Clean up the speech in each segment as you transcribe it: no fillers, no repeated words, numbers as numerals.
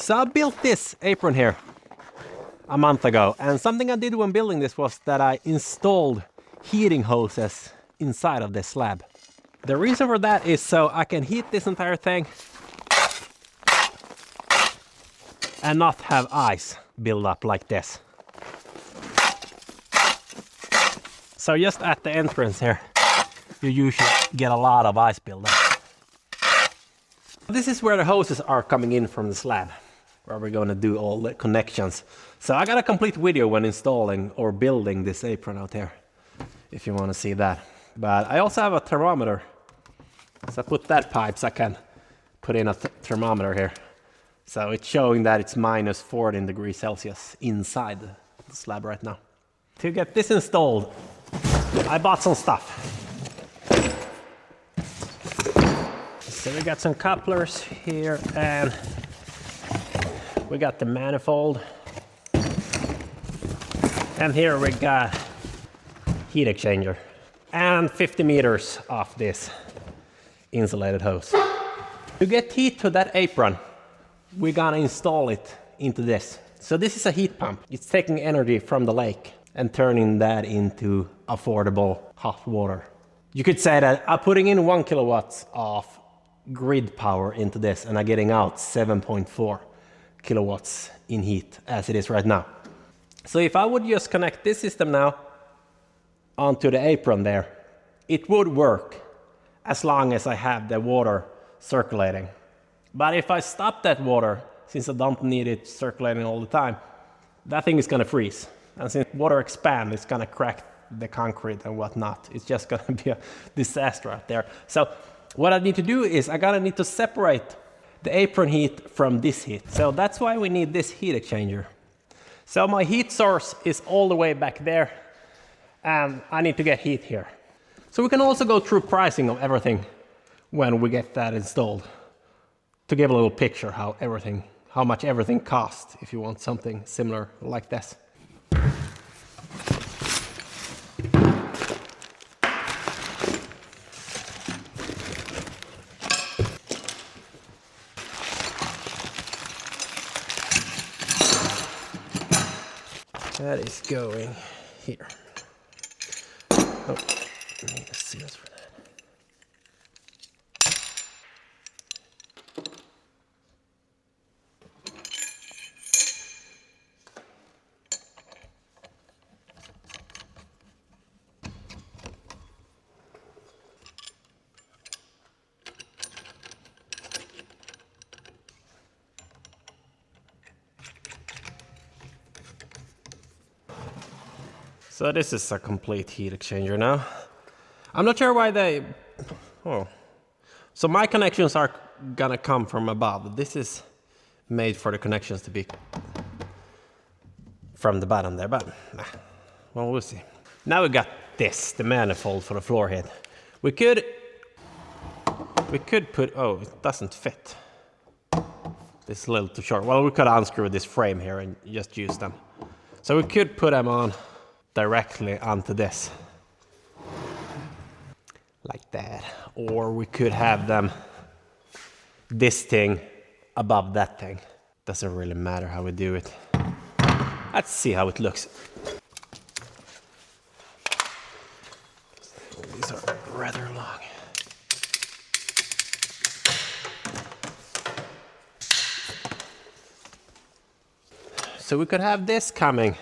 So I built this apron here a month ago, and something I did when building this was that I installed heating hoses inside of this slab. The reason for that is so I can heat this entire thing and not have ice build up like this. So just at the entrance here, you usually get a lot of ice buildup. This is where the hoses are coming in from the slab, where we're going to do all the connections. So I got a complete video when installing or building this apron out here, if you want to see that. But I also have a thermometer. So I put that pipe so I can put in a thermometer here. So it's showing that it's minus 14 degrees Celsius inside the slab right now. To get this installed, I bought some stuff. So we got some couplers here, and we got the manifold. And here we got heat exchanger and 50 meters of this insulated hose. To get heat to that apron, we're gonna install it into this. So this is a heat pump. It's taking energy from the lake and turning that into affordable hot water. You could say that I'm putting in 1 kilowatts of grid power into this, and I'm getting out 7.4 kilowatts in heat as it is right now. So if I would just connect this system now onto the apron there, it would work as long as I have the water circulating. But if I stop that water, since I don't need it circulating all the time, that thing is gonna freeze. And since water expands, it's gonna crack the concrete and whatnot. It's just gonna be a disaster out there. So what I need to do is I gotta need to separate the apron heat from this heat. So that's why we need this heat exchanger. So my heat source is all the way back there, and I need to get heat here. So we can also go through pricing of everything when we get that installed, to give a little picture how much everything costs if you want something similar like this. That is going here. Oh, I need a seals for that. So this is a complete heat exchanger now. I'm not sure why they... Oh. So my connections are gonna come from above. This is made for the connections to be from the bottom there, but well, we'll see. Now we got this, the manifold for the floor head. We could put... Oh, it doesn't fit. This is a little too short. Well, we could unscrew this frame here and just use them. So we could put them on directly onto this, like that, or we could have them this thing above that thing. Doesn't really matter how we do it. Let's see how it looks. These are rather long. So we could have this coming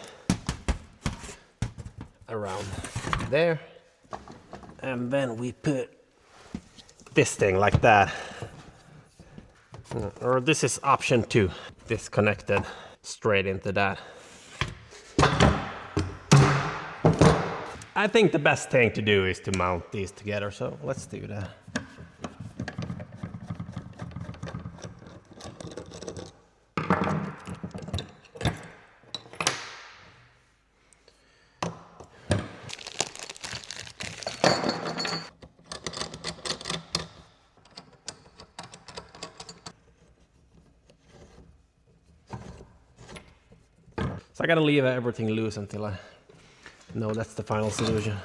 around there, and then we put this thing like that, or this is option 2, this connected straight into that. I think the best thing to do is to mount these together, so let's do that. So I gotta leave everything loose until I know that's the final solution.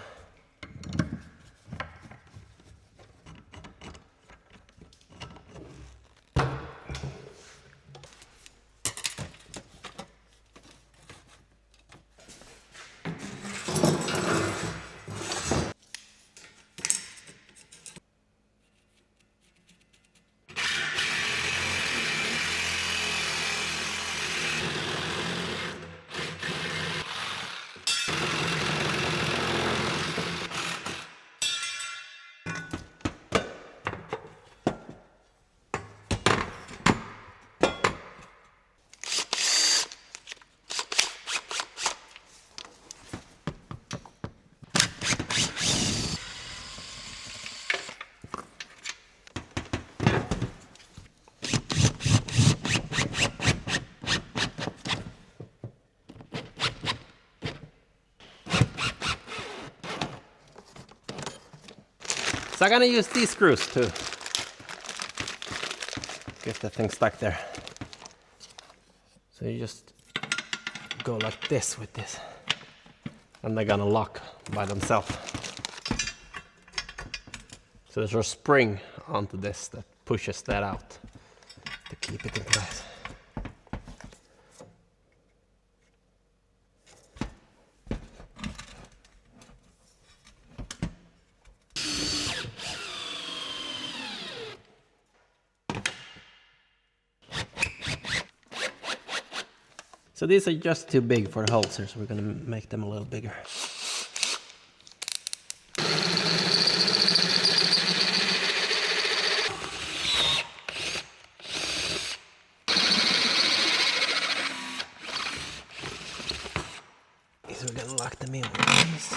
So I'm gonna use these screws to get the thing stuck there. So you just go like this with this, and they're gonna lock by themselves. So there's a spring onto this that pushes that out to keep it in place. So these are just too big for the holes here, so we're gonna make them a little bigger. So we're gonna lock them in with these.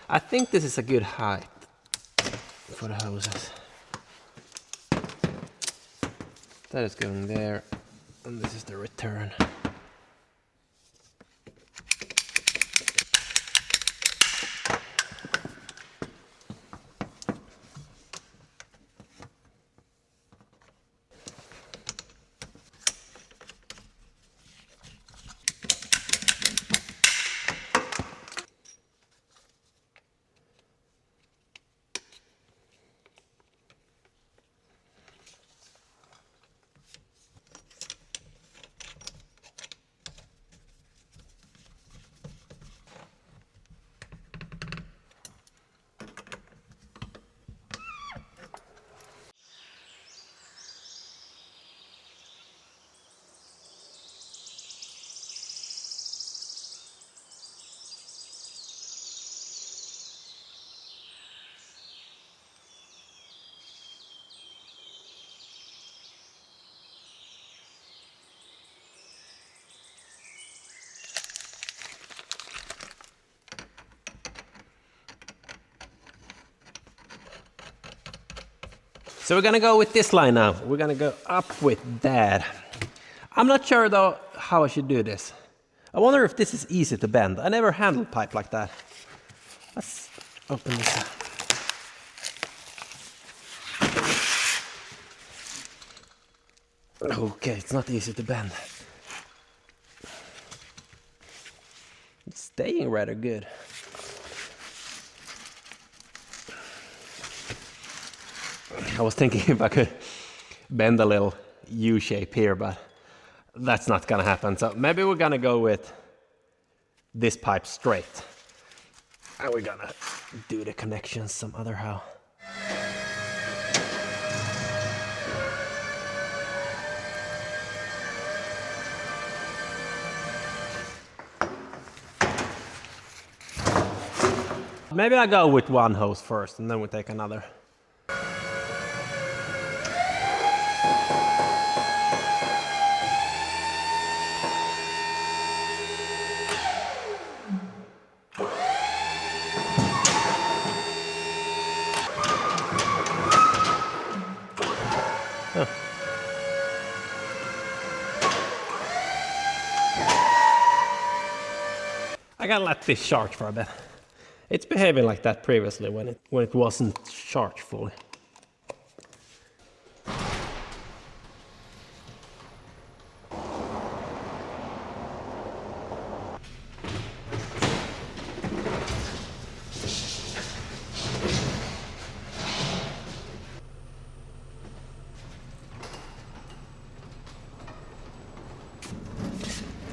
I think this is a good height for the hoses. That is going there, and this is the return. So we're gonna go with this line now. We're gonna go up with that. I'm not sure though how I should do this. I wonder if this is easy to bend. I never handled pipe like that. Let's open this up. Okay, it's not easy to bend. It's staying rather good. I was thinking if I could bend a little U shape here, but that's not gonna happen. So maybe we're gonna go with this pipe straight. And we're gonna do the connections some other how. Maybe I go with one hose first and then we take another. I gotta let this charge for a bit. It's behaving like that previously when it wasn't charged fully.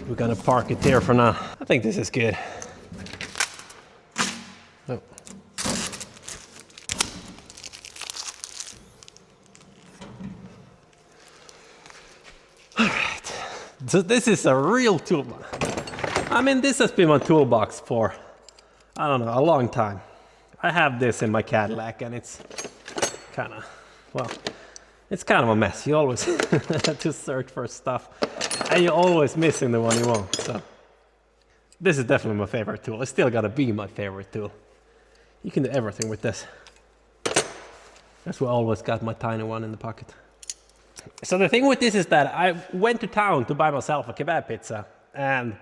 We're gonna park it there for now. I think this is good. Oh. All right, so this is a real toolbox. I mean, this has been my toolbox for, I don't know, a long time. I have this in my Cadillac and it's kind of, well, it's kind of a mess. You always have to search for stuff and you're always missing the one you want. So this is definitely my favorite tool. It's still gotta be my favorite tool. You can do everything with this. That's why I always got my tiny one in the pocket. So the thing with this is that I went to town to buy myself a kebab pizza, and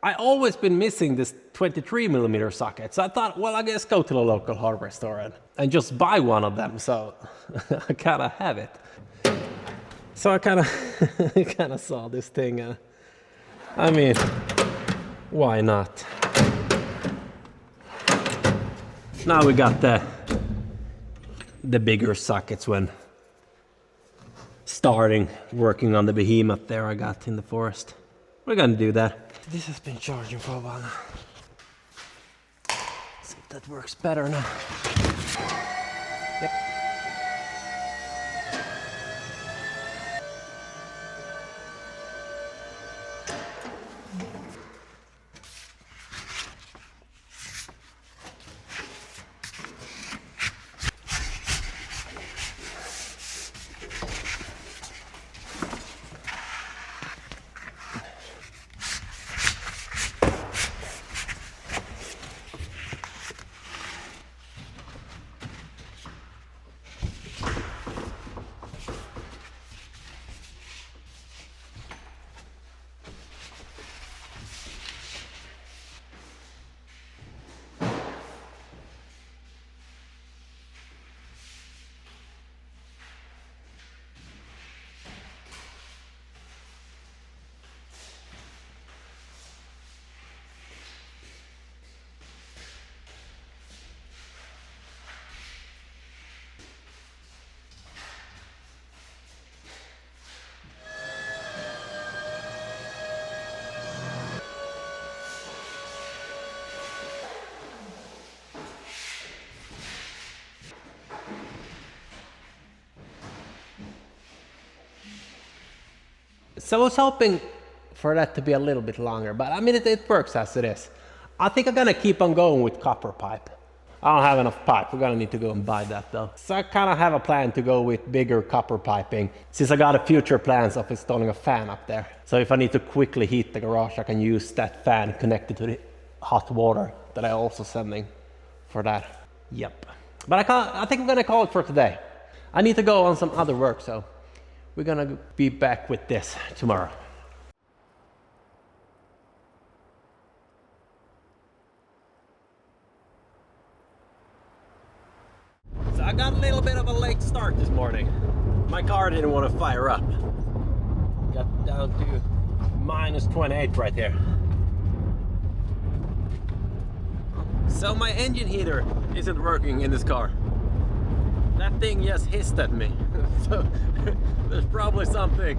I always been missing this 23mm socket. So I thought, well, I guess go to the local hardware store and just buy one of them. So I kind of have it. So I kind of saw this thing. I mean, why not? Now we got the bigger sockets when starting working on the behemoth there I got in the forest. We're gonna do that. This has been charging for a while now. See if that works better now. Yep. So I was hoping for that to be a little bit longer, but I mean, it works as it is. I think I'm gonna keep on going with copper pipe. I don't have enough pipe. We're gonna need to go and buy that though. So I kind of have a plan to go with bigger copper piping, since I got a future plans of installing a fan up there. So if I need to quickly heat the garage, I can use that fan connected to the hot water that I also sending for that. Yep. But I think I'm gonna call it for today. I need to go on some other work, so we're gonna be back with this tomorrow. So I got a little bit of a late start this morning. My car didn't want to fire up. Got down to -28 right there. So my engine heater isn't working in this car. That thing just hissed at me. So there's probably something,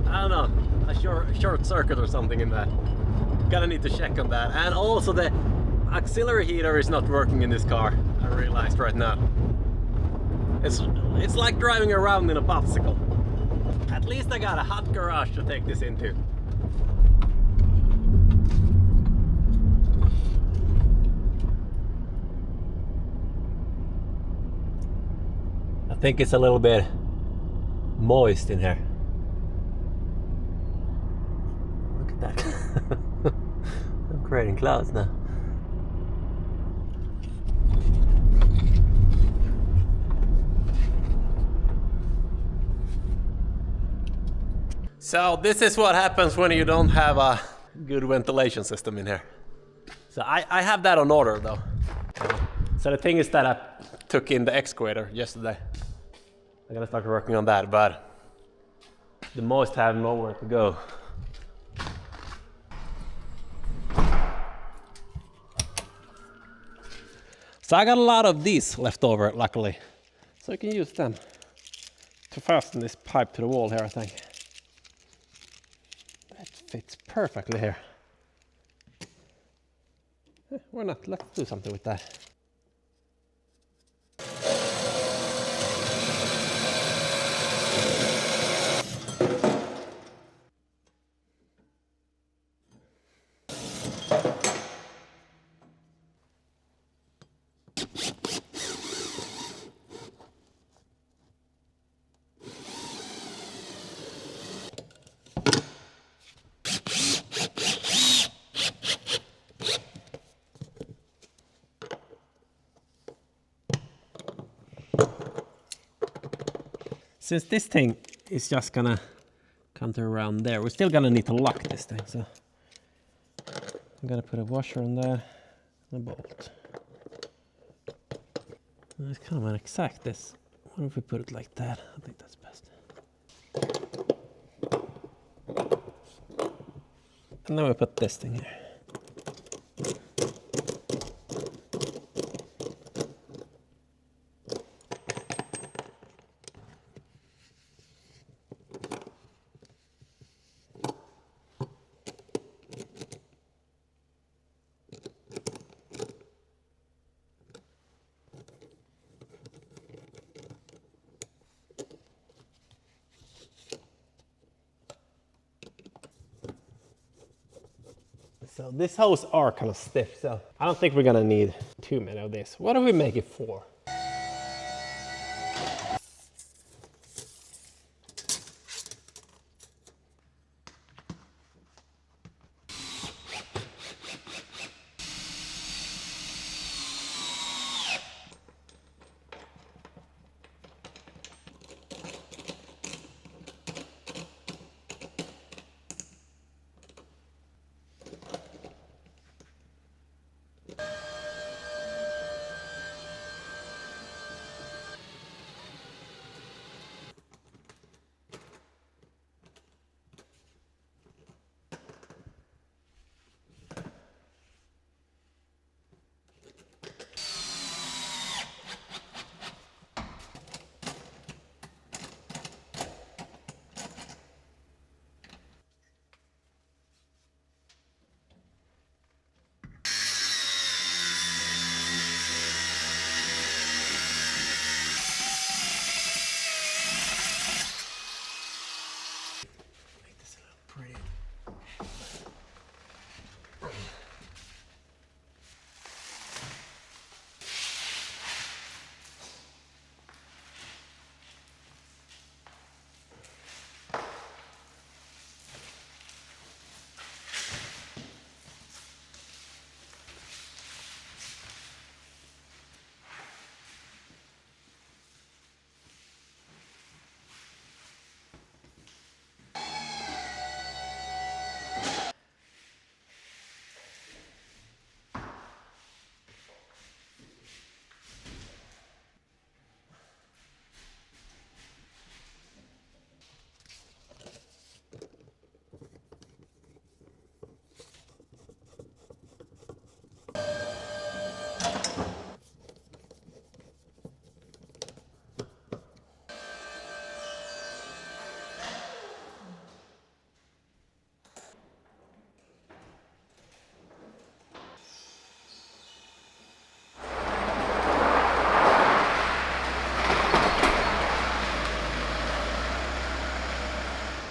I don't know, a short circuit or something in that. Gonna need to check on that. And also the auxiliary heater is not working in this car, I realized right now. It's like driving around in a popsicle. At least I got a hot garage to take this into. I think it's a little bit moist in here. Look at that. I'm creating clouds now. So this is what happens when you don't have a good ventilation system in here. So I have that on order though. So the thing is that I took in the excavator yesterday. I'm gonna start working on that, but the moist have nowhere to go. So I got a lot of these left over, luckily. So I can use them to fasten this pipe to the wall here, I think. That fits perfectly here. Why not? Let's do something with that. Since this thing is just gonna counter around there, we're still gonna need to lock this thing, so I'm gonna put a washer on there and a bolt. And it's kind of an exact this. What if we put it like that? I think that's best. And then we put this thing here. So these hoses are kind of stiff, so I don't think we're gonna need too many of this. What do we make it for?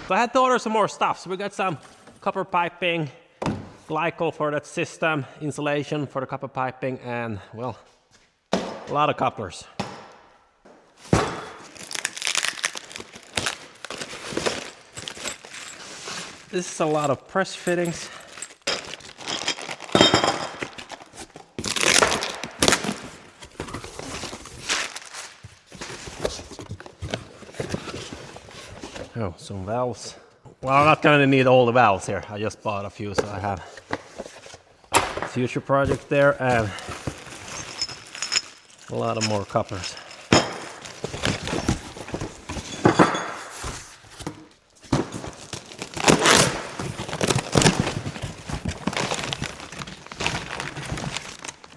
So I had to order some more stuff. So we got some copper piping, Glycol for that system, insulation for the copper piping, and well, a lot of couplers. This is a lot of press fittings. Oh, some valves. Well, I'm not going to need all the valves here. I just bought a few, so I have a future project there and a lot of more couplers.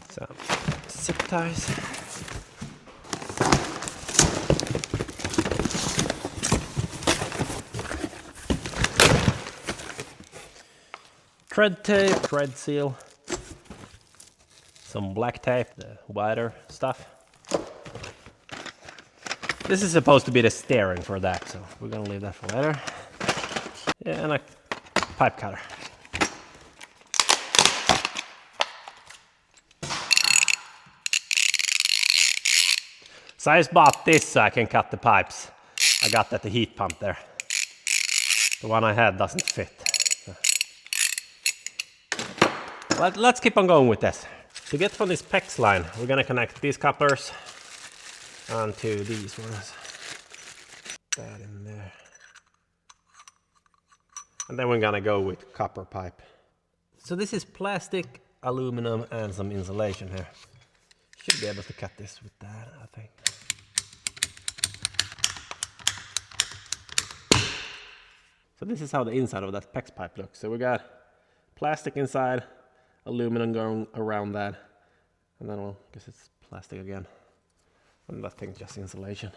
Some zip ties. Thread tape, thread seal, some black tape, the wider stuff. This is supposed to be the steering for that, so we're gonna leave that for later. Yeah, and a pipe cutter. So I just bought this so I can cut the pipes. I got at the heat pump there. The one I had doesn't fit. Let's keep on going with this. To get from this PEX line, we're gonna connect these couplers onto these ones. that in there. And then we're gonna go with copper pipe. So this is plastic, aluminum, and some insulation here. Should be able to cut this with that, I think. So this is how the inside of that PEX pipe looks. So we got plastic inside, aluminum going around that, and then I guess it's plastic again. And I think just insulation.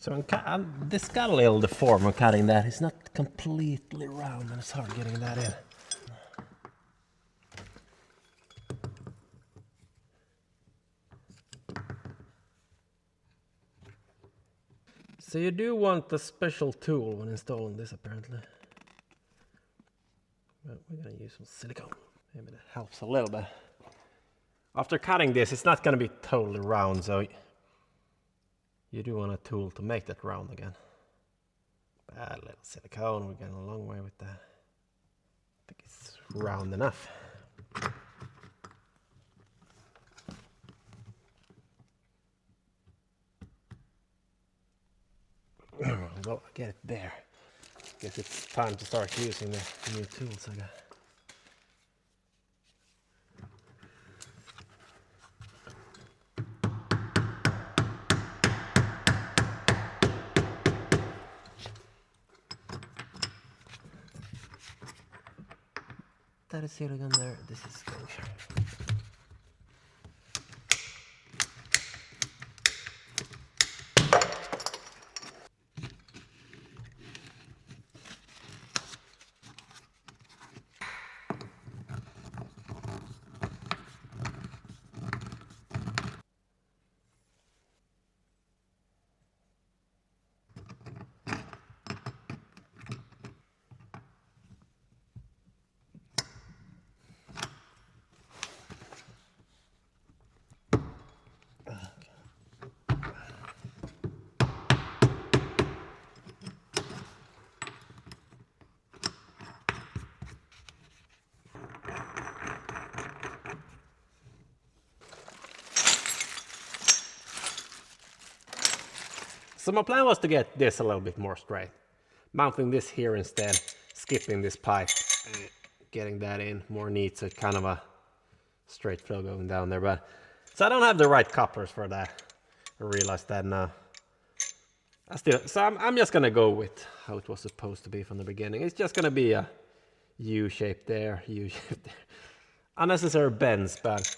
So this got a little deformed when cutting that. It's not completely round and it's hard getting that in. So you do want a special tool when installing this apparently. But we're gonna use some silicone. Maybe that helps a little bit. After cutting this, it's not gonna be totally round, so you do want a tool to make that round again. Add a little silicone, we're getting a long way with that. I think it's round enough. Well, I get it there. Guess it's time to start using the new tools I got. That is silicone there, this is gold. So my plan was to get this a little bit more straight. Mounting this here instead, skipping this pipe, and getting that in more neat, so it's kind of a straight flow going down there. But so I don't have the right couplers for that. I realized that now. I'm just gonna go with how it was supposed to be from the beginning. It's just gonna be a U shape there, U shape there. Unnecessary bends, but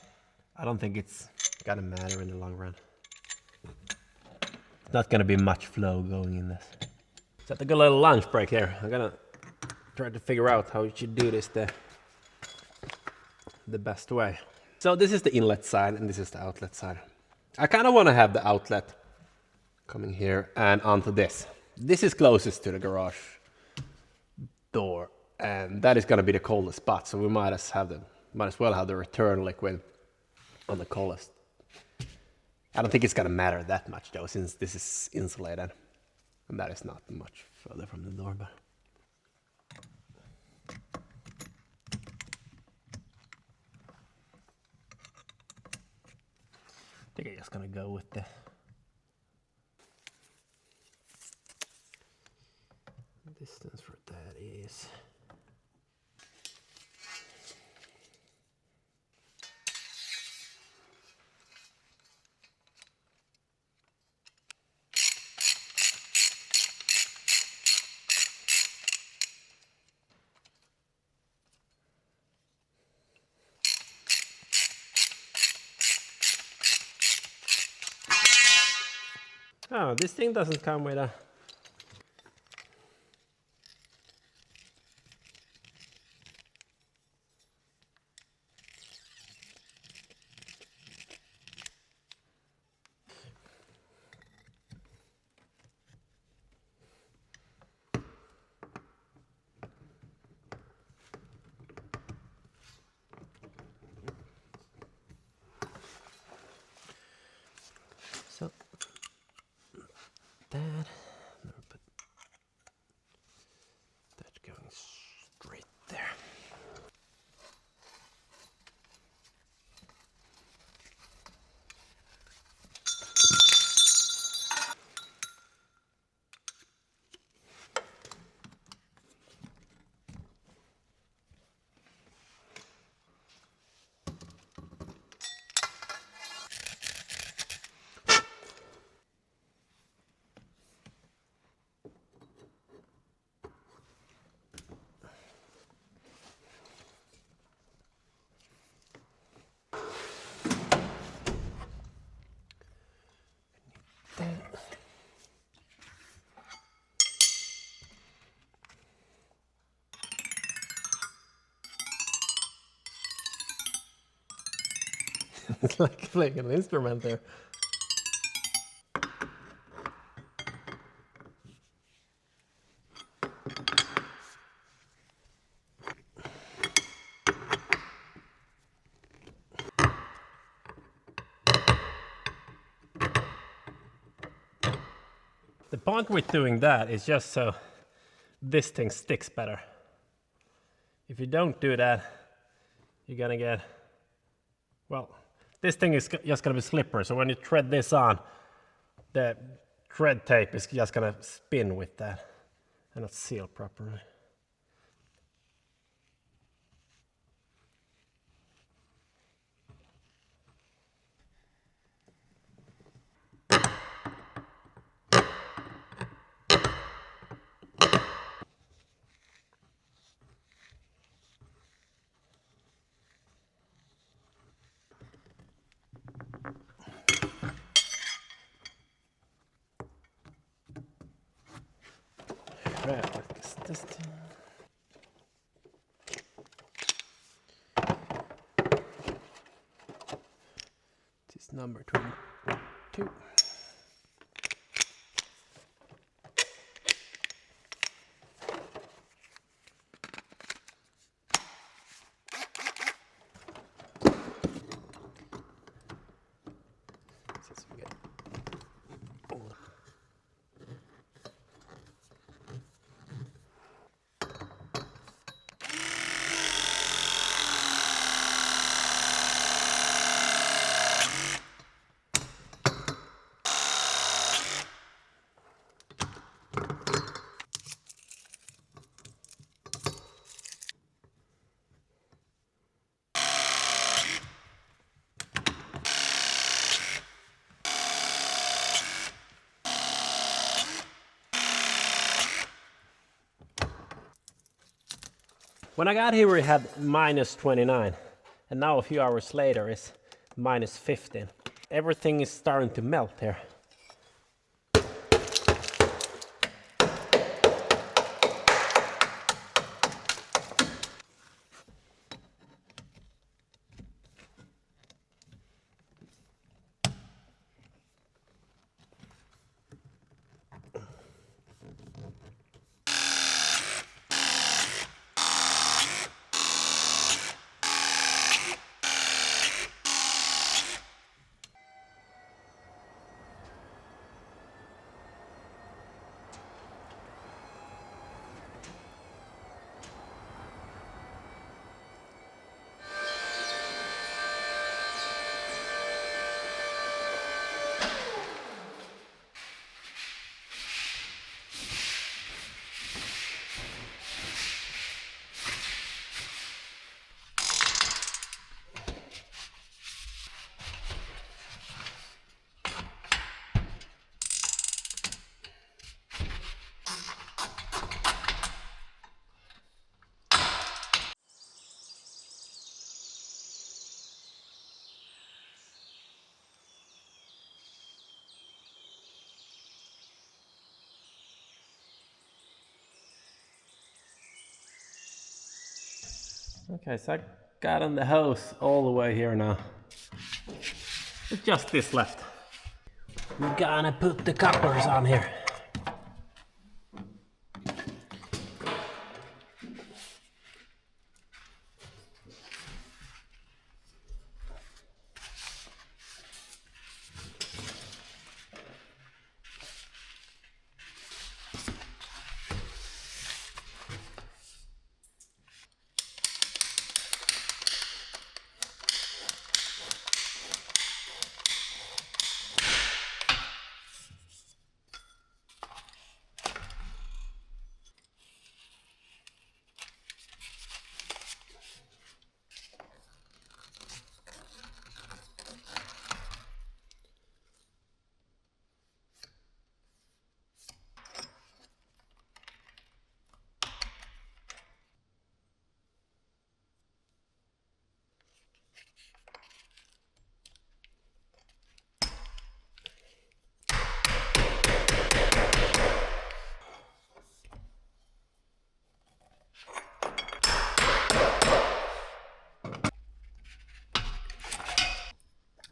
I don't think it's gonna matter in the long run. Not gonna be much flow going in this. So I took a little lunch break here. I'm gonna try to figure out how you should do this the best way. So this is the inlet side and this is the outlet side. I kind of want to have the outlet coming here and onto this. This is closest to the garage door, and that is gonna be the coldest spot. So we might as well have the return liquid on the coldest. I don't think it's gonna matter that much though, since this is insulated, and that is not much further from the door. But I think I'm just gonna go with the distance for that is. Oh, this thing doesn't come with a... that. Put that going straight there. It's like playing an instrument there. The point with doing that is just so this thing sticks better. If you don't do that, you're gonna get, well, this thing is just gonna be slippery. So when you thread this on, the thread tape is just gonna spin with that and not seal properly. Right, like this thing. This is number 22. When I got here, we had -29, and now a few hours later it's -15. Everything is starting to melt here. Okay, so I got on the hose all the way here now. It's just this left. We're gonna put the couplers on here.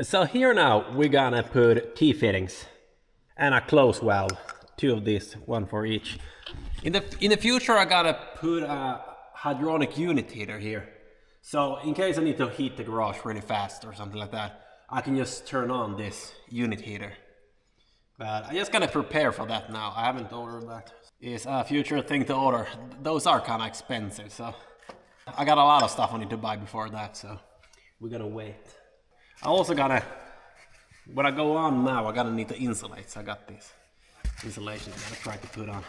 So here now we're gonna put T-fittings and a close valve, 2 of these, 1 for each. In the future I gotta put a hydronic unit heater here. So in case I need to heat the garage really fast or something like that, I can just turn on this unit heater. But I just gotta prepare for that now. I haven't ordered that. It's a future thing to order. Those are kinda expensive, so I got a lot of stuff I need to buy before that, so we're gonna wait. I also gotta, when I go on now, I gotta need to insulate, so I got this insulation I gotta try to put on.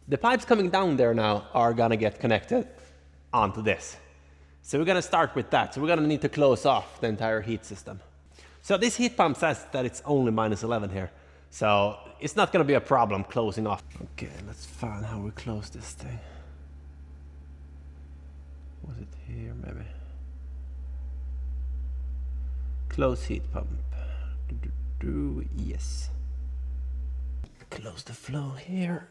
The pipes coming down there now are gonna get connected onto this. So we're gonna start with that. So we're gonna need to close off the entire heat system. So this heat pump says that it's only -11 here. So it's not gonna be a problem closing off. Okay, let's find how we close this thing. Was it here maybe? Close heat pump. Yes. Close the flow here.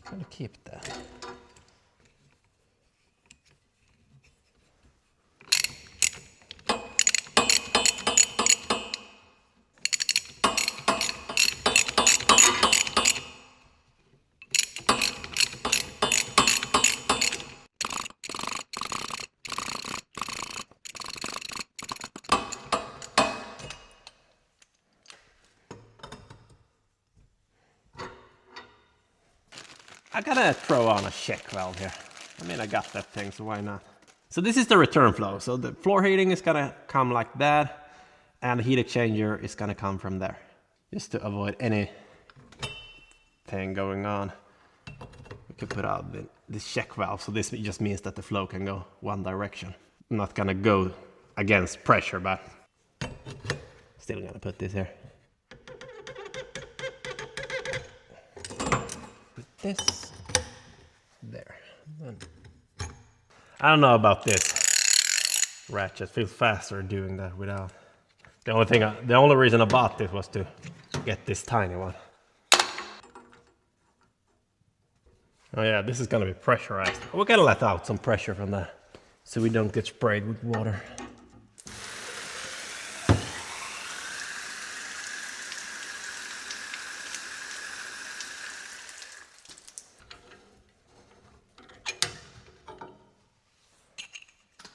Gonna keep that. I gotta throw on a check valve here. I mean, I got that thing, so why not? So this is the return flow. So the floor heating is gonna come like that, and the heat exchanger is gonna come from there. Just to avoid anything going on. We can put out this check valve, so this just means that the flow can go one direction. I'm not gonna go against pressure, but still gonna put this here. Put this there. I don't know about this ratchet. Feels faster doing that without. The only reason I bought this was to get this tiny one. Oh yeah, this is gonna be pressurized. We're gonna let out some pressure from that so we don't get sprayed with water.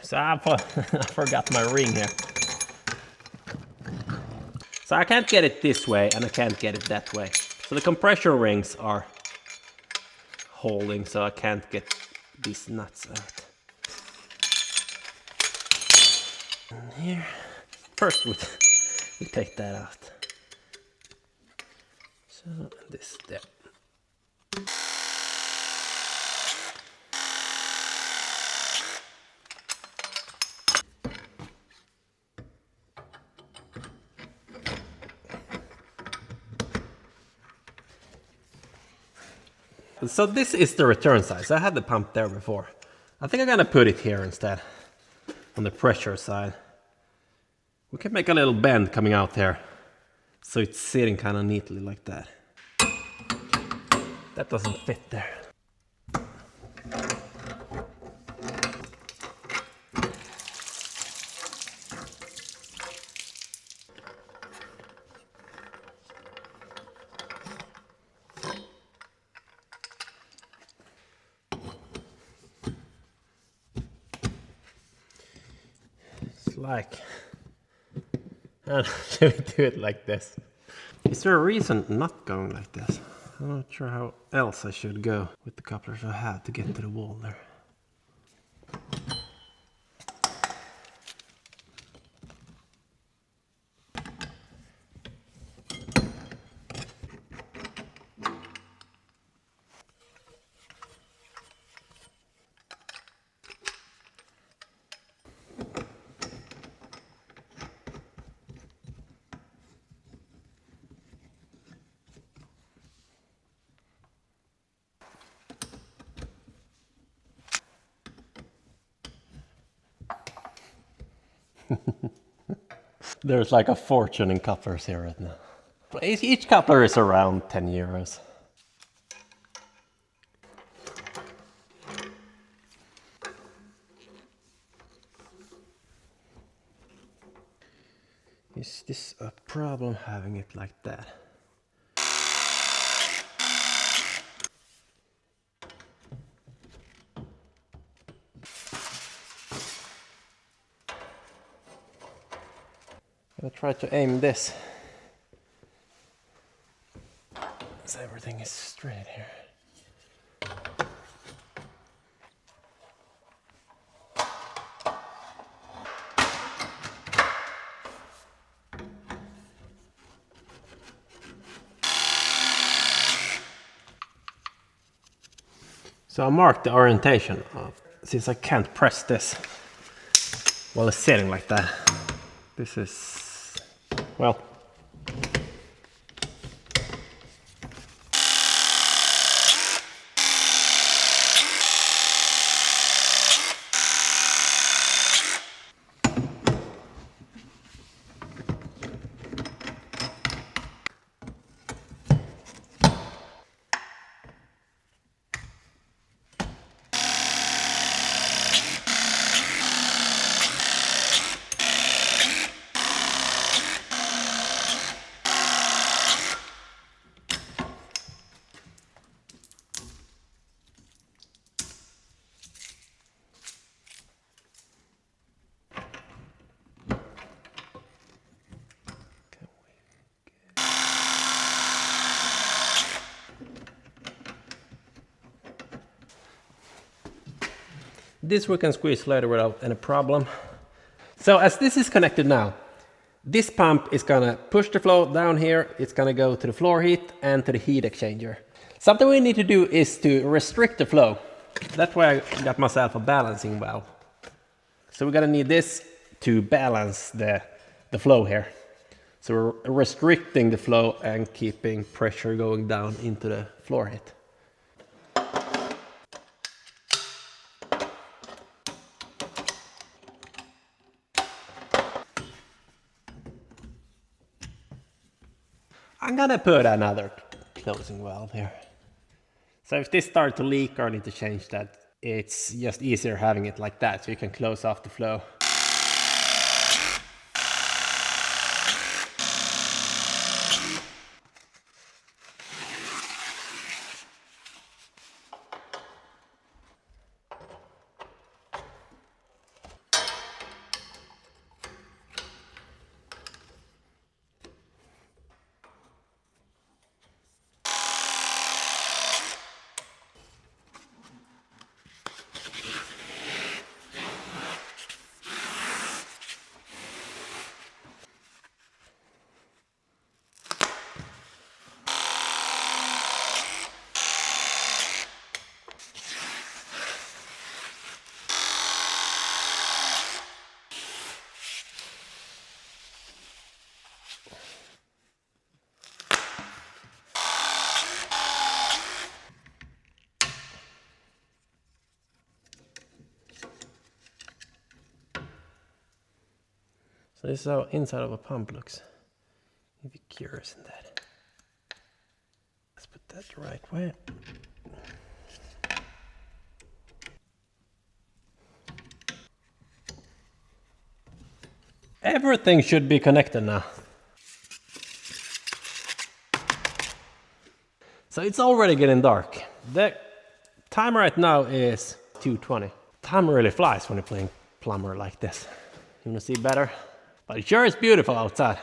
So I forgot my ring here. So I can't get it this way and I can't get it that way. So the compression rings are holding, so I can't get these nuts out. And here, first we take that out. So this there. So this is the return side. So I had the pump there before. I think I'm gonna put it here instead, on the pressure side. We can make a little bend coming out there, so it's sitting kind of neatly like that. That doesn't fit there. Like, should we do it like this? Is there a reason not going like this? I'm not sure how else I should go with the couplers I had to get to the wall there. There's like a fortune in couplers here right now. Each coupler is around 10 euros. Is this a problem having it like that? I'll try to aim this. So everything is straight here. So I marked the orientation since I can't press this while it's sitting like that. This is, well, this we can squeeze later without any problem. So as this is connected now, this pump is gonna push the flow down here, it's gonna go to the floor heat and to the heat exchanger. Something we need to do is to restrict the flow. That's why I got myself a balancing valve. So we're gonna need this to balance the flow here. So we're restricting the flow and keeping pressure going down into the floor heat. I'm gonna put another closing valve here. So if this starts to leak or I need to change that, it's just easier having it like that so you can close off the flow. So this is how inside of a pump looks. If you're curious in that. Let's put that the right way. Everything should be connected now. So it's already getting dark. The time right now is 2:20. Time really flies when you're playing plumber like this. You wanna see better? But it sure is beautiful outside.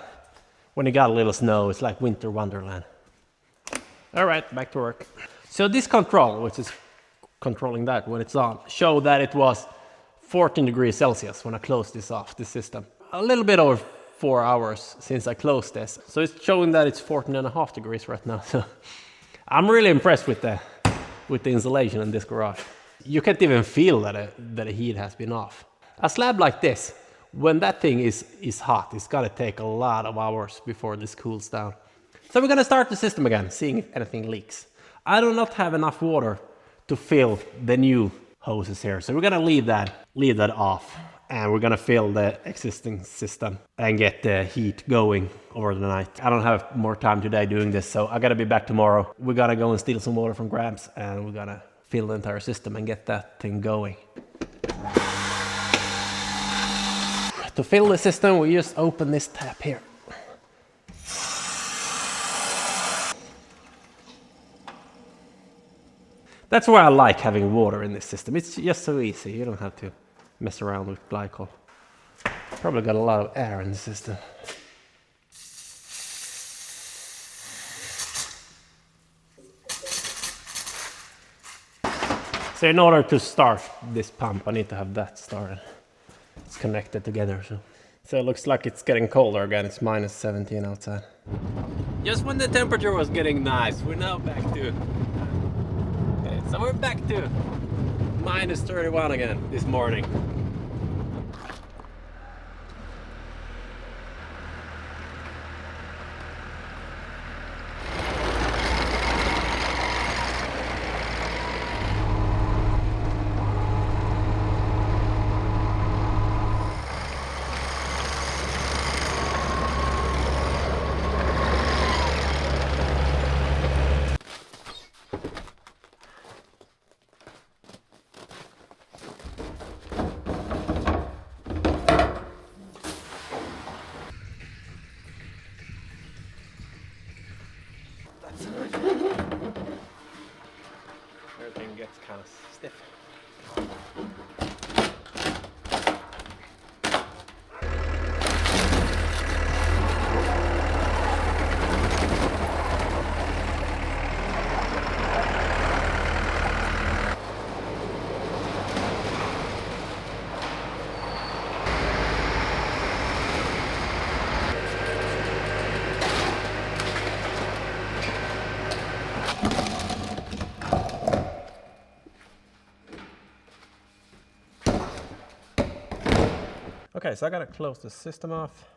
When you got a little snow, it's like winter wonderland. All right, back to work. So this control, which is controlling that when it's on, showed that it was 14 degrees Celsius when I closed this off, this system. A little bit over 4 hours since I closed this. So it's showing that it's 14.5 degrees right now. So I'm really impressed with the insulation in this garage. You can't even feel that the heat has been off. A slab like this, when that thing is hot, it's gotta take a lot of hours before this cools down. So we're gonna start the system again, seeing if anything leaks. I do not have enough water to fill the new hoses here, so we're gonna leave that off, and we're gonna fill the existing system and get the heat going over the night. I don't have more time today doing this, so I gotta be back tomorrow. We gotta go and steal some water from Gramps, and we're gonna fill the entire system and get that thing going. To fill the system, we just open this tap here. That's why I like having water in this system. It's just so easy. You don't have to mess around with glycol. Probably got a lot of air in the system. So in order to start this pump, I need to have that started. It's connected together, so it looks like it's getting colder again. It's minus 17 outside. Just when the temperature was getting nice, we're now back to... Okay, so we're back to minus 31 again this morning. Everything gets kind of stiff. Okay, so I gotta close the system off.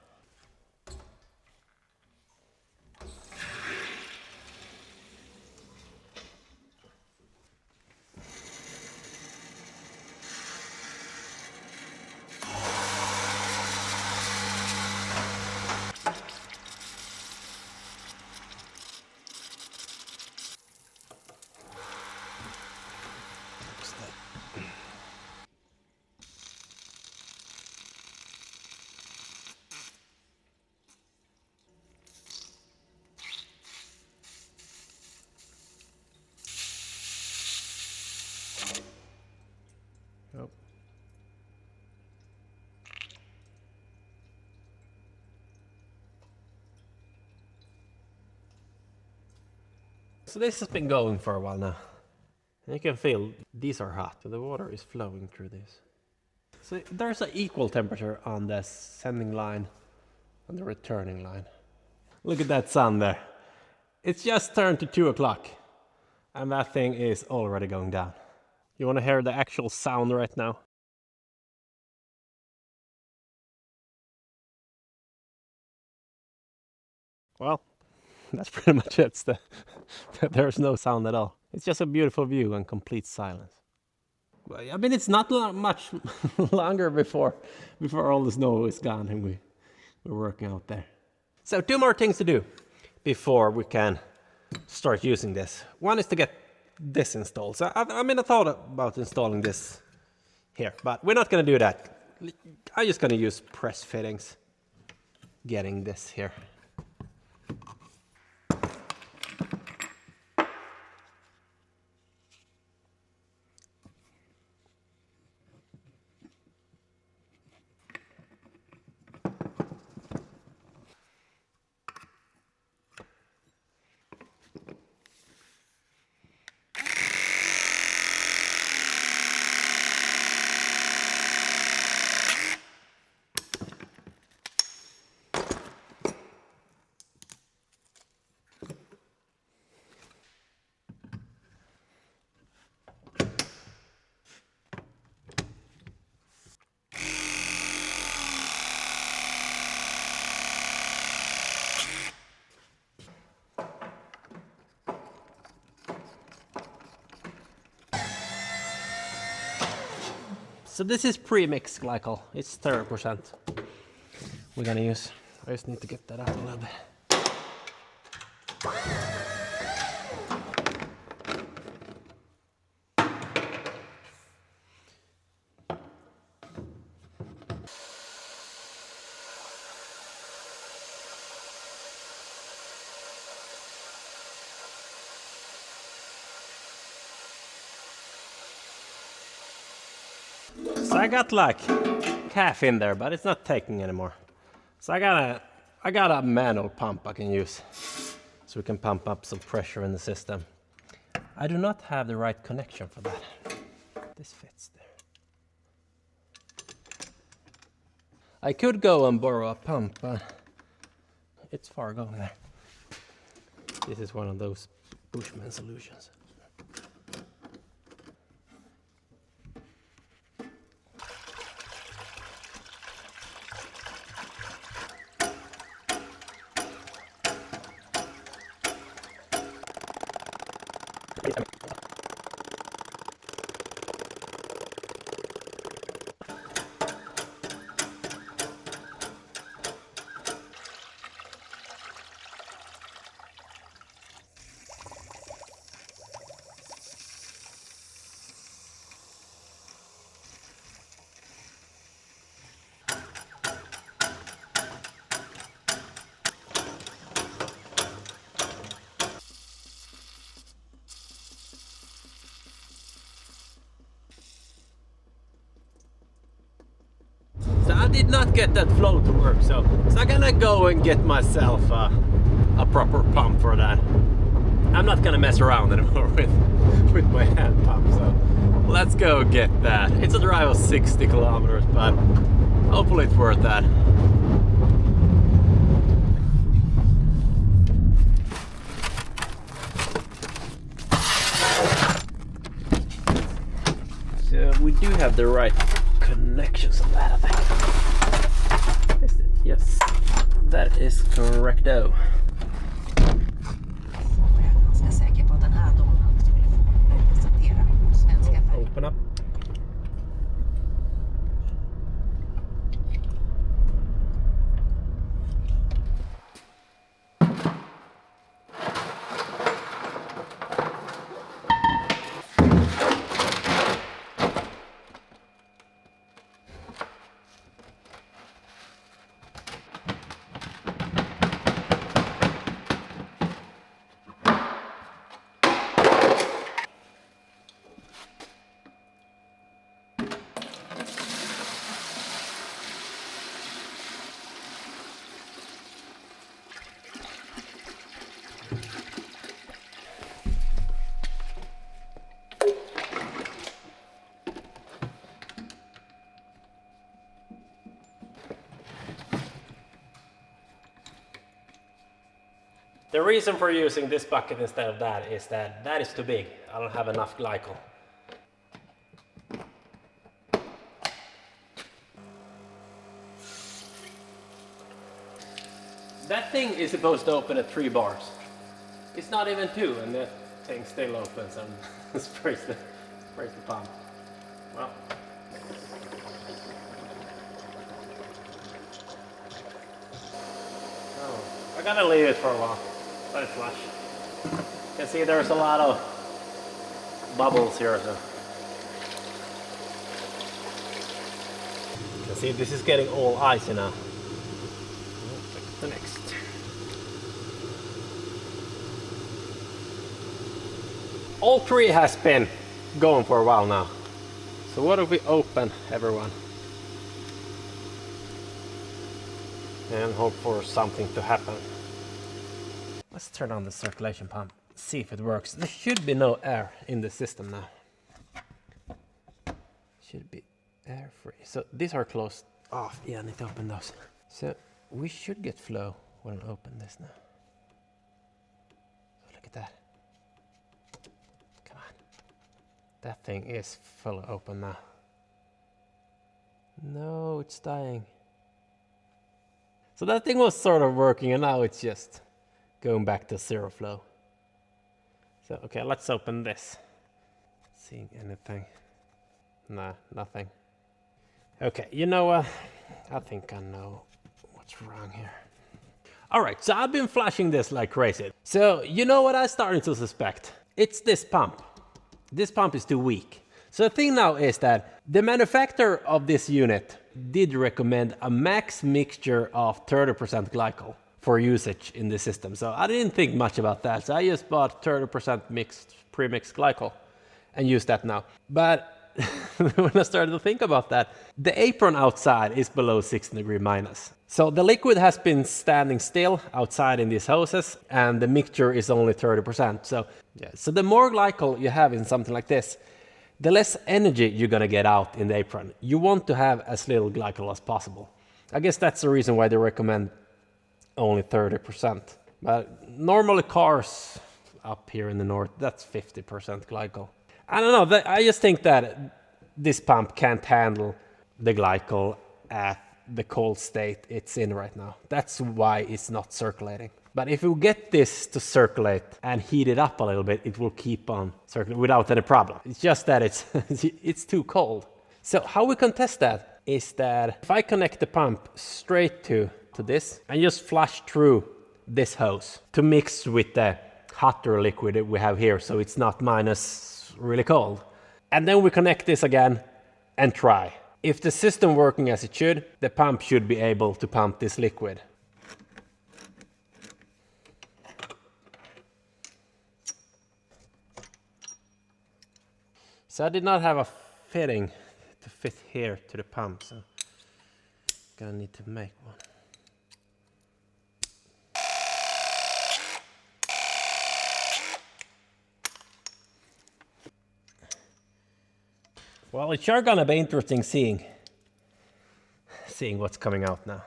Oh. So this has been going for a while now. And you can feel these are hot, so the water is flowing through this. So there's an equal temperature on the sending line and the returning line. Look at that sun there. It's just turned to 2 o'clock and that thing is already going down. You want to hear the actual sound right now? Well, that's pretty much it. There's no sound at all. It's just a beautiful view and complete silence. I mean, it's not much longer before all the snow is gone and we're working out there. So 2 more things to do before we can start using this. One is to get this installed. So I thought about installing this here, but we're not going to do that. I'm just going to use press fittings getting this here. So this is pre-mixed glycol. It's 30%. We're gonna use. I just need to get that out a little bit. So I got like half in there, but it's not taking anymore. So I got a manual pump I can use, so we can pump up some pressure in the system. I do not have the right connection for that. This fits there. I could go and borrow a pump, but it's far going there. This is one of those Bushman solutions. So I did not get that flow to work, so I'm gonna go and get myself a proper pump for that. I'm not gonna mess around anymore with my hand pump, so let's go get that. It's a drive of 60 kilometers, but hopefully it's worth that. So we do have the right connections on that, I think. Is it? Yes, that is correcto. Open up. The reason for using this bucket instead of that is that is too big. I don't have enough glycol. That thing is supposed to open at 3 bars. It's not even 2, and that thing still opens and sprays the pump. Well. Oh, I gotta leave it for a while. Let it flush. You can see there's a lot of bubbles here. So. You can see this is getting all icy now. Check the next. All 3 has been going for a while now. So what if we open everyone? And hope for something to happen. Let's turn on the circulation pump, see if it works. There should be no air in the system now. Should be air free. So these are closed off. Yeah, I need to open those. So we should get flow when I open this now. So look at that. Come on. That thing is full open now. No, it's dying. So that thing was sort of working, and now it's just going back to 0 flow. So, okay, let's open this. Seeing anything? Nah, nothing. Okay, you know what? I think I know what's wrong here. All right, so I've been flashing this like crazy. So, you know what I'm starting to suspect? It's this pump. This pump is too weak. So the thing now is that the manufacturer of this unit did recommend a max mixture of 30% glycol for usage in the system. So I didn't think much about that. So I just bought 30% pre-mixed glycol and use that now. But when I started to think about that, the apron outside is below 16 degrees minus. So the liquid has been standing still outside in these hoses, and the mixture is only 30%. So, yeah. So the more glycol you have in something like this, the less energy you're gonna get out in the apron. You want to have as little glycol as possible. I guess that's the reason why they recommend only 30%. But normally cars up here in the north, that's 50% glycol. I don't know, I just think that this pump can't handle the glycol at the cold state it's in right now. That's why it's not circulating. But if we get this to circulate and heat it up a little bit, it will keep on circulating without any problem. It's just that it's too cold. So how we can test that is that if I connect the pump straight to this and just flush through this hose to mix with the hotter liquid that we have here, so it's not minus really cold. And then we connect this again and try. If the system working as it should, the pump should be able to pump this liquid. So I did not have a fitting to fit here to the pump, so gonna need to make one. Well, it's sure gonna be interesting seeing what's coming out now.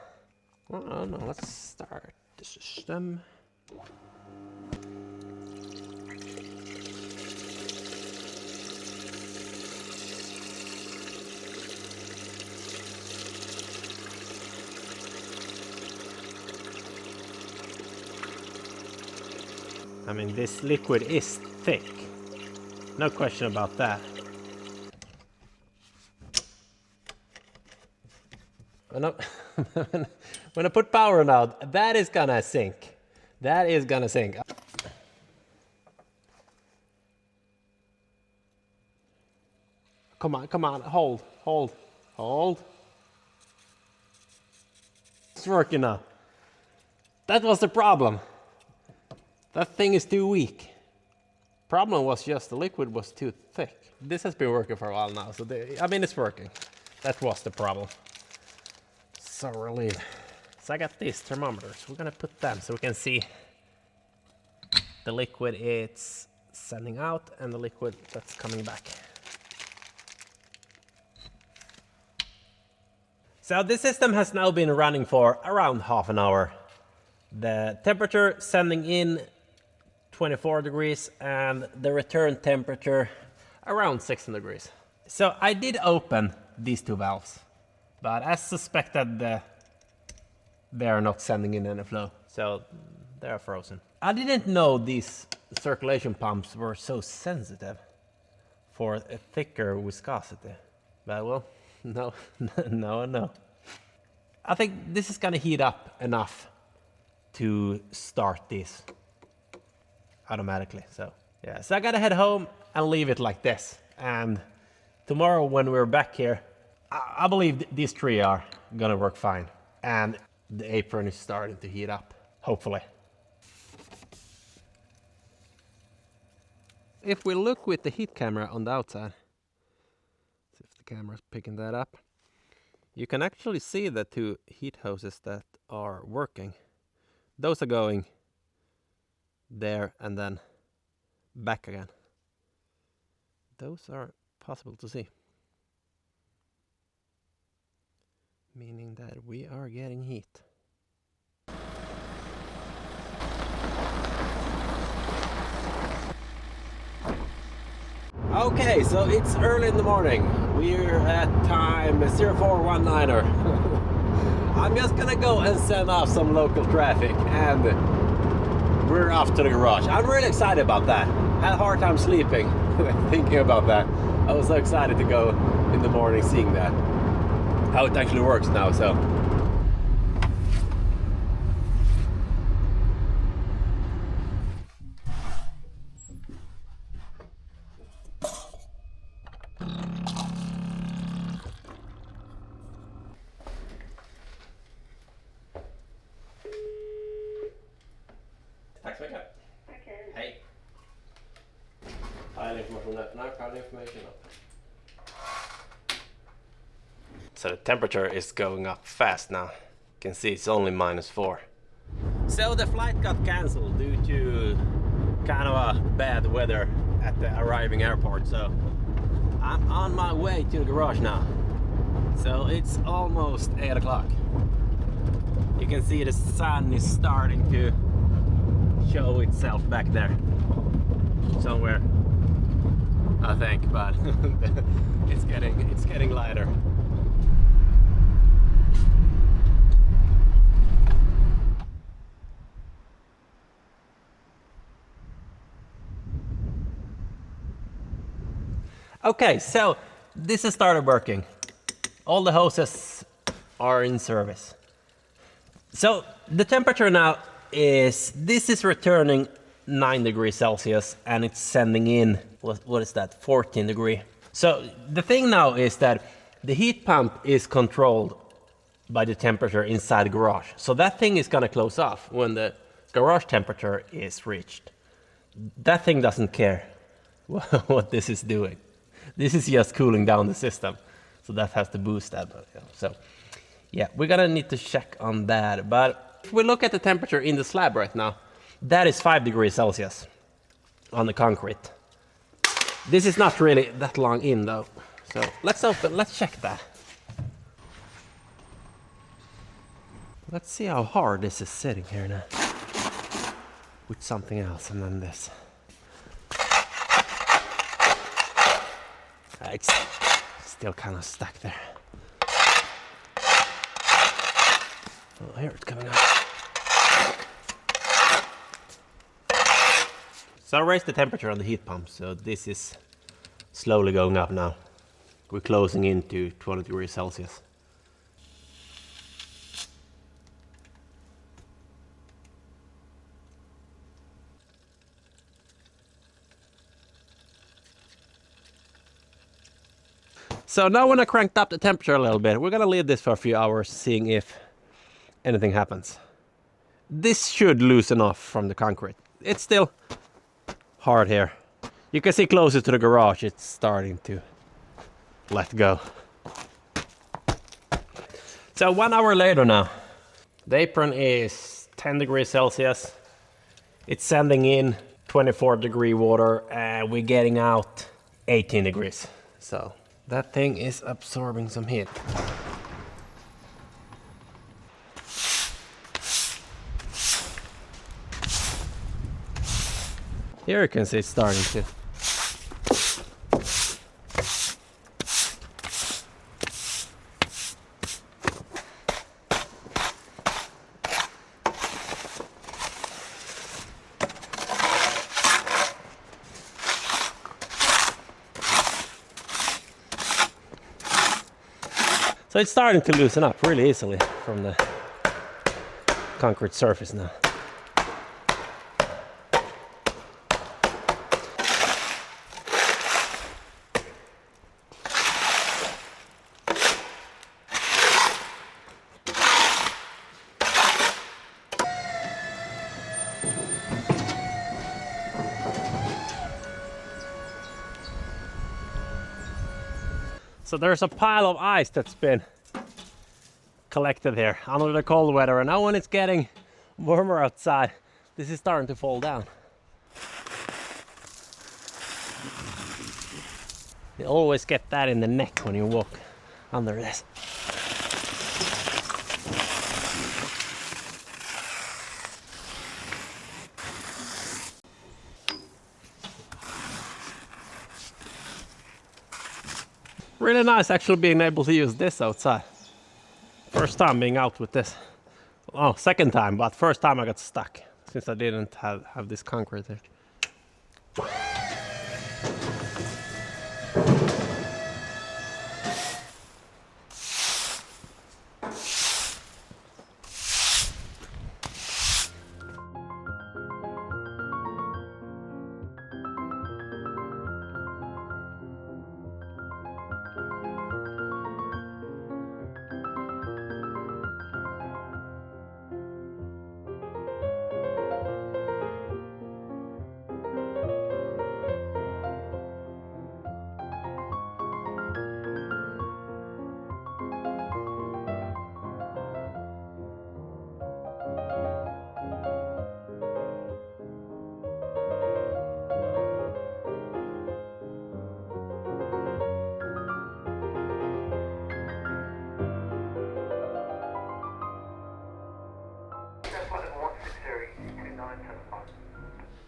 Oh no, let's start the system. I mean, this liquid is thick. No question about that. When I put power on out, that is gonna sink. That is gonna sink. Come on, hold. It's working now. That was the problem. That thing is too weak. Problem was just the liquid was too thick. This has been working for a while now, so I mean it's working. That was the problem. So relieved. So I got these thermometers. We're gonna put them so we can see the liquid it's sending out and the liquid that's coming back. So this system has now been running for around half an hour. The temperature sending in 24 degrees and the return temperature around 16 degrees. So I did open these two valves, but as suspected they are not sending in any flow, so they are frozen. I didn't know these circulation pumps were so sensitive for a thicker viscosity, but well, no. I think this is gonna heat up enough to start this automatically. So yeah, so I gotta head home and leave it like this. And tomorrow when we're back here, I believe these three are gonna work fine. And the apron is starting to heat up, hopefully. If we look with the heat camera on the outside, see if the camera's picking that up, you can actually see the two heat hoses that are working. Those are going there and then back again. Those are possible to see, meaning that we are getting heat. Okay, so it's early in the morning. We're at time 0419er. I'm just gonna go and send off some local traffic and we're off to the garage. I'm really excited about that. I had a hard time sleeping thinking about that. I was so excited to go in the morning seeing that. How it actually works now, so. Tack så mycket. Okej. Hej. Har information öppnar, card information up. So the temperature is going up fast now. You can see it's only -4. So the flight got cancelled due to kind of a bad weather at the arriving airport. So I'm on my way to the garage now. So it's almost 8 o'clock. You can see the sun is starting to show itself back there. Somewhere, I think, but it's getting lighter. Okay, so this has started working. All the hoses are in service. So the temperature now is, this is returning 9 degrees Celsius and it's sending in, what is that, 14 degree. So the thing now is that the heat pump is controlled by the temperature inside the garage. So that thing is gonna close off when the garage temperature is reached. That thing doesn't care what this is doing. This is just cooling down the system. So that has to boost that. So yeah, we're gonna need to check on that. But if we look at the temperature in the slab right now, that is 5 degrees Celsius on the concrete. This is not really that long in though. So let's check that. Let's see how hard this is sitting here now. With something else and then this. It's still kind of stuck there. Oh, here it's coming out. So I raised the temperature on the heat pump, so this is slowly going up now. We're closing into 20 degrees Celsius. So now when I cranked up the temperature a little bit, we're gonna leave this for a few hours, seeing if anything happens. This should loosen off from the concrete. It's still hard here. You can see closer to the garage, it's starting to let go. So 1 hour later now, the apron is 10 degrees Celsius. It's sending in 24 degree water and we're getting out 18 degrees. So that thing is absorbing some heat. Here you can see it's starting to. So it's starting to loosen up really easily from the concrete surface now. So there's a pile of ice that's been collected here under the cold weather, and now when it's getting warmer outside, this is starting to fall down. You always get that in the neck when you walk under this. Really nice actually being able to use this outside. First time being out with this. Oh, second time, but first time I got stuck since I didn't have this concrete here.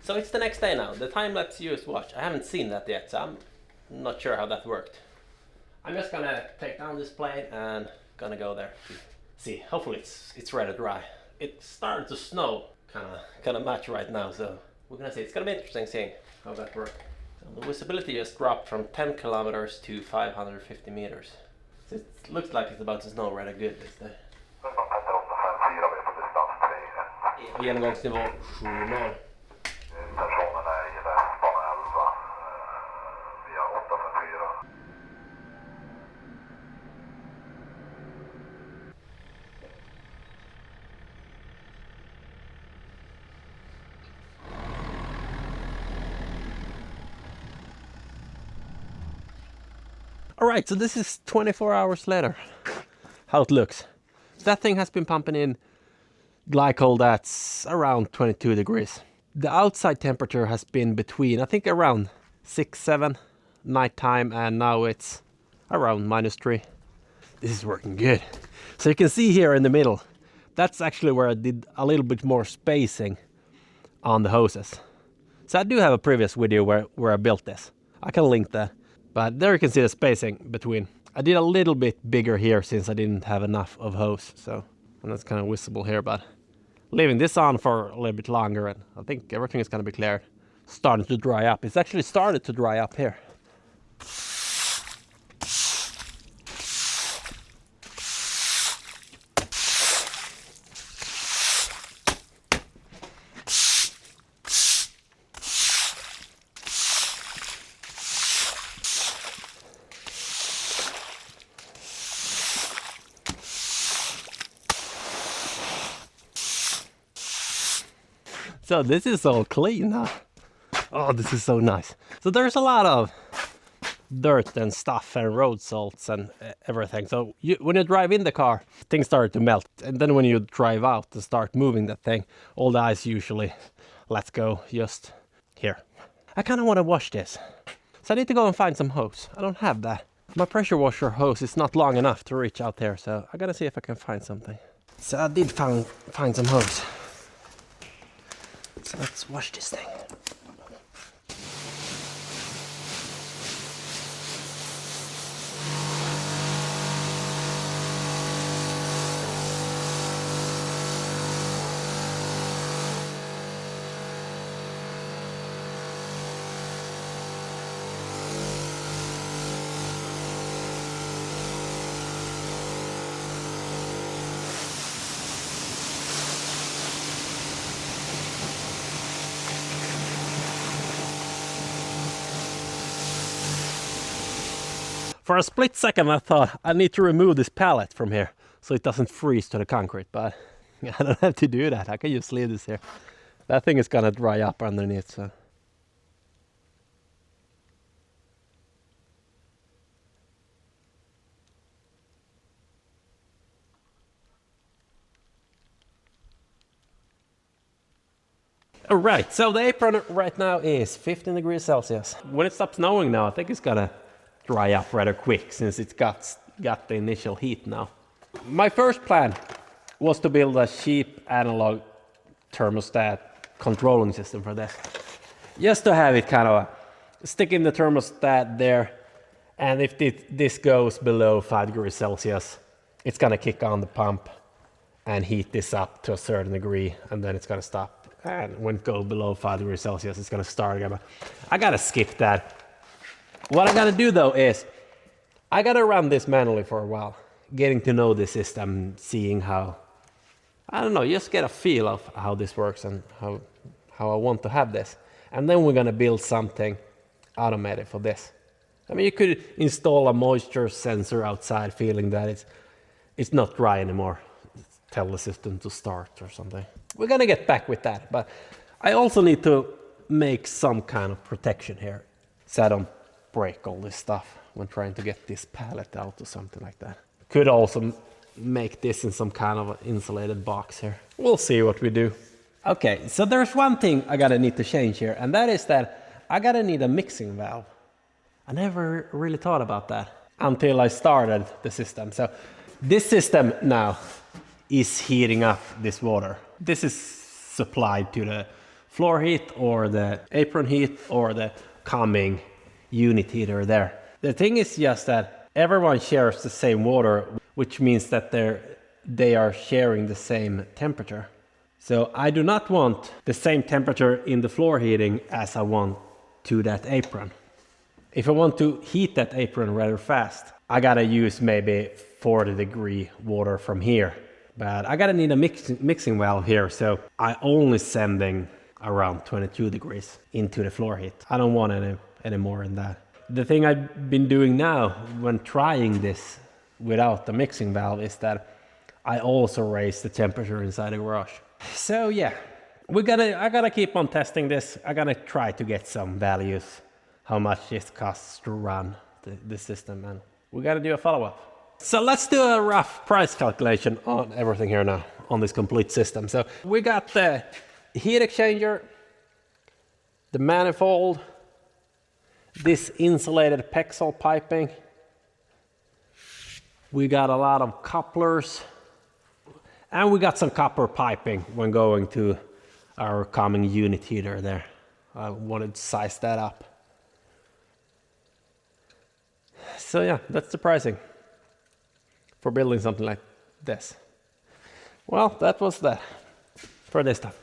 So it's the next day now. The time-lapse used watch. I haven't seen that yet, so I'm not sure how that worked. I'm just gonna take down this plate and gonna go there to see. Hopefully it's ready to dry. It started to snow kind of much right now, so we're gonna see. It's gonna be interesting seeing how that works. So the visibility just dropped from 10 kilometers to 550 meters. So it looks like it's about to snow rather good this day. Genomgångsnivå 7,0. Alright, so this is 24 hours later, how it looks. That thing has been pumping in glycol that's around 22 degrees. The outside temperature has been between, I think around 6, 7 nighttime, and now it's around -3. This is working good. So you can see here in the middle, that's actually where I did a little bit more spacing on the hoses. So I do have a previous video where I built this. I can link that. But there you can see the spacing between. I did a little bit bigger here since I didn't have enough of hose, so and that's kind of visible here. But leaving this on for a little bit longer, and I think everything is going to be cleared. Starting to dry up. It's actually started to dry up here. So this is all clean now. Oh, this is so nice. So there's a lot of dirt and stuff and road salts and everything. So when you drive in the car, things start to melt. And then when you drive out and start moving that thing, all the ice usually lets go just here. I kind of want to wash this. So I need to go and find some hose. I don't have that. My pressure washer hose is not long enough to reach out there. So I gotta see if I can find something. So I did find some hose. So let's wash this thing. For a split second I thought I need to remove this pallet from here so it doesn't freeze to the concrete, but I don't have to do that. I can just leave this here. That thing is gonna dry up underneath, so. Alright, so the apron right now is 15 degrees Celsius. When it stops snowing now, I think it's gonna dry up rather quick since it's got the initial heat now. My first plan was to build a cheap analog thermostat controlling system for this. Just to have it kind of stick in the thermostat there, and if this goes below 5 degrees Celsius, it's gonna kick on the pump and heat this up to a certain degree, and then it's gonna stop. And when it goes below 5 degrees Celsius, it's gonna start again. But I gotta skip that. What I gotta do though is, I gotta run this manually for a while, getting to know the system, seeing how, I don't know, just get a feel of how this works and how I want to have this. And then we're gonna build something automated for this. I mean, you could install a moisture sensor outside, feeling that it's not dry anymore. Tell the system to start or something. We're gonna get back with that, but I also need to make some kind of protection here so I don't break all this stuff when trying to get this pallet out or something like that. Could also make this in some kind of an insulated box here. We'll see what we do. Okay, so there's one thing I gotta need to change here, and that is that I gotta need a mixing valve. I never really thought about that until I started the system. So this system now is heating up this water. This is supplied to the floor heat or the apron heat or the coming unit heater there. The thing is just that everyone shares the same water, which means that they are sharing the same temperature. So I do not want the same temperature in the floor heating as I want to that apron. If I want to heat that apron rather fast, I gotta use maybe 40-degree water from here. But I gotta need a mixing valve here, so I only sending around 22 degrees into the floor heat. I don't want any more than that. The thing I've been doing now when trying this without the mixing valve is that I also raise the temperature inside the garage. So yeah, I gotta keep on testing this. I gotta try to get some values, how much it costs to run the system, and we gotta do a follow-up. So let's do a rough price calculation on everything here now, on this complete system. So we got the heat exchanger, the manifold, this insulated Pexel piping. We got a lot of couplers, and we got some copper piping when going to our coming unit heater there. I wanted to size that up. So yeah, that's the pricing for building something like this. Well, that was that for this time.